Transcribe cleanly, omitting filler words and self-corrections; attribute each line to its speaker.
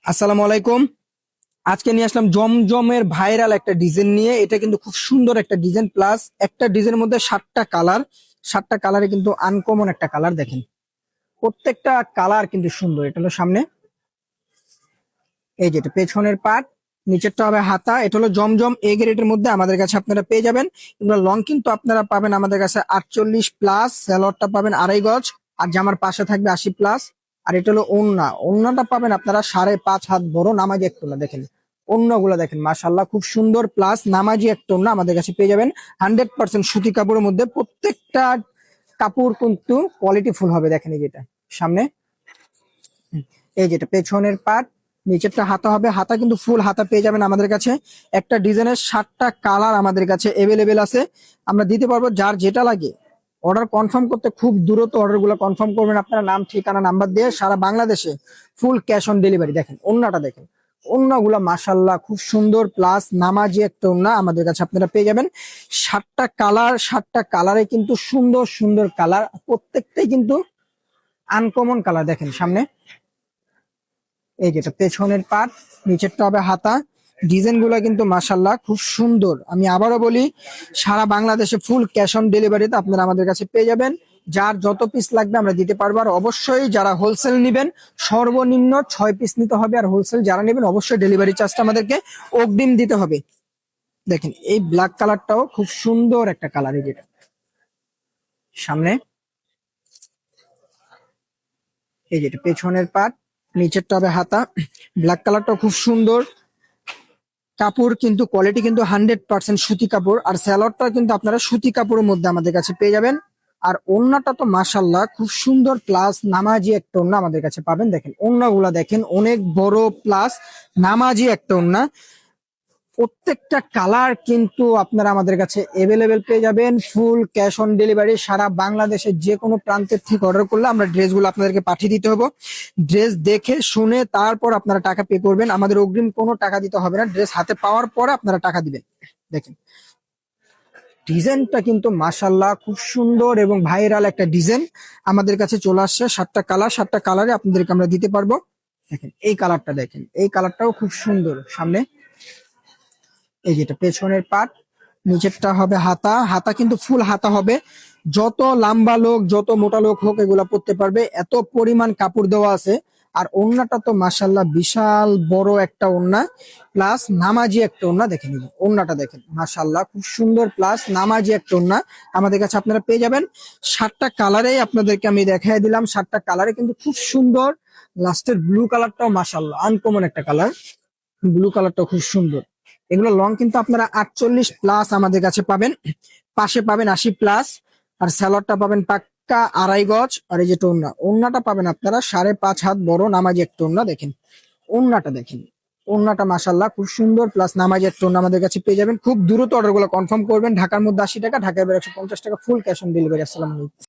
Speaker 1: আসসালামু আলাইকুম। আজকে নিয়ে আসলাম জমজমের ভাইরাল একটা ডিজাইন নিয়ে। এটা কিন্তু খুব সুন্দর একটা ডিজাইন, প্লাস একটা ডিজাইনের মধ্যে 7টা কালার। 7টা কালারে কিন্তু আনকমন একটা কালার দেখেন। প্রত্যেকটা কালার কিন্তু সুন্দর। এটা হলো সামনে, এই যেটা পেছনের পার্ট, নিচেরটা হবে হাতা। এটা হলো জমজম এ গ্রেডের মধ্যে আমাদের কাছে আপনারা পেয়ে যাবেন। এগুলো লং কিন্তু আপনারা পাবেন আমাদের কাছে 48+, স্যালোয়ারটা পাবেন 2.5 গজ, আর জামার পাশে থাকবে 80+। আর এটা হলো ওড়না, ওড়নাটা পাবেন আপনারা 5.5 হাত বড় নামাজি একটা ওড়না দেখেন। ওড়নাগুলো দেখেন মাশাল্লাহ খুব সুন্দর, প্লাস নামাজি একটা ওড়না আমাদের কাছে পেয়ে যাবেন। 100% সুতি কাপড়ের মধ্যে। প্রত্যেকটা কাপড় কিন্তু কোয়ালিটি ফুল হবে। দেখেন এই যেটা সামনে, এই যেটা পেছনের পার্ট, নিচেরটা হাতা হবে। হাতা কিন্তু ফুল হাতা পেয়ে যাবেন আমাদের কাছে। একটা ডিজাইনের 7টা কালার আমাদের কাছে এভেলেবেল আছে। আমরা দিতে পারবো যার যেটা লাগে। অর্ডার কনফার্ম করতে খুব দ্রুত অর্ডার গুলো কনফার্ম করবেন আপনারা, নাম ঠিকানা নাম্বার দিয়ে। সারা বাংলাদেশে ফুল ক্যাশ অন ডেলিভারি। দেখেন ওন্নাটা দেখেন, ওন্নাগুলা মাশাল্লাহ খুব সুন্দর, প্লাস নামাজি একটা ওন্না আমাদের কাছে আপনারা পেয়ে যাবেন। 7টা কালার, 7টা কালারে কিন্তু সুন্দর সুন্দর কালার, প্রত্যেকটাই কিন্তু আনকমন কালার। দেখেন সামনে, এই যেটা পেছনের পার্ট, নিচেরটা হবে হাতা। ডিজাইন গুলো কিন্তু মাশাল্লাহ খুব সুন্দর। আমি আবারও বলি, সারা বাংলাদেশে ফুল ক্যাশ অন ডেলিভারিতে আপনারা আমাদের কাছে পেয়ে যাবেন। যার যত পিস লাগবে আমরা দিতে পারবো। আর অবশ্যই যারা হোলসেল নিবেন সর্বনিম্ন 6 পিস নিতে হবে। আর হোলসেল যারা নেবেন অবশ্যই ডেলিভারি চার্জটা আমাদেরকে অগ্রিম দিতে হবে। দেখেন এই ব্ল্যাক কালারটাও খুব সুন্দর একটা কালার। এই যেটা সামনে, এই যেটা পেছনের পার্ট, নিচেরটা হবে হাতা। ব্ল্যাক কালারটাও খুব সুন্দর। কাপড় কিন্তু কোয়ালিটি কিন্তু 100% সুতি কাপড়। আর স্যালোয়ারটা কিন্তু আপনারা সুতি কাপড়ের মধ্যে আমাদের কাছে পেয়ে যাবেন। আর ওড়নাটা তো মাশাল্লাহ খুব সুন্দর, প্লাস নামাজি একটা ওড়না আমাদের কাছে পাবেন। দেখেন ওড়নাগুলা দেখেন অনেক বড়, প্লাস নামাজি একটা ওড়না। প্রত্যেকটা কালার কিন্তু আপনারা আমাদের কাছে এভেলেবেল পেয়ে যাবেন। Full cash on delivery. সারা বাংলাদেশের যে কোনো প্রান্তের থেকে অর্ডার করলে আমরা ড্রেসগুলো আপনাদেরকে পাঠিয়ে দিতে হবে। ড্রেস দেখে শুনে তারপর আপনারা টাকা পে করবেন। আমাদের অগ্রিম কোনো টাকা দিতে হবে না, ড্রেস হাতে পাওয়ার পরে আপনারা টাকা দিবেন। দেখেন ডিজাইনটা কিন্তু মাশাল্লাহ খুব সুন্দর এবং ভাইরাল একটা ডিজাইন আমাদের কাছে চলে আসছে। 7টা কালার, 7টা কালারে আপনাদেরকে আমরা দিতে পারবো। দেখেন এই কালারটা দেখেন, এই কালারটাও খুব সুন্দর। সামনে, এই যেটা পেছনের পার্ট, নিচেরটা হবে হাতা। হাতা কিন্তু ফুল হাতা হবে। যত লম্বা লোক যত মোটা লোক হোক এগুলা পরতে পারবে, এত পরিমাণ কাপড় দেওয়া আছে। আর ওড়নাটা তো মাশাল্লাহ বিশাল বড় একটা ওড়না, প্লাস নামাজি একটা ওড়না। দেখেন এই যে ওড়নাটা দেখেন মাশাল্লাহ খুব সুন্দর, প্লাস নামাজি একটা ওড়না আমাদের কাছে আপনারা পেয়ে যাবেন। 7টা কালারেই আপনাদেরকে আমি দেখাই দিলাম। 7টা কালারে কিন্তু খুব সুন্দর। লাস্টের ব্লু কালারটাও মাশাল্লাহ আনকমন একটা কালার। ব্লু কালারটা খুব সুন্দর। এগুলো লং কিন্তু আপনারা 48+ আমাদের কাছে পাবেন। পাশে পাবেন 80+। আর স্যালোয়ারটা পাবেন পাক্কা 2.5 গজ। আর এই যে ওড়না, ওড়নাটা পাবেন আপনারা 5.5 হাত বড় নামাজি একটা ওড়না। দেখেন ওড়নাটা দেখেন, ওড়নাটা মাশাল্লাহ খুব সুন্দর, প্লাস নামাজি একটা ওড়না আমাদের কাছে পেয়ে যাবেন। খুব দ্রুত অর্ডার গুলো কনফার্ম করবেন। ঢাকার মধ্যে 80 টাকা, ঢাকার বাইরে 150 টাকা, ফুল ক্যাশ অন ডেলিভারি। আসসালামু আলাইকুম।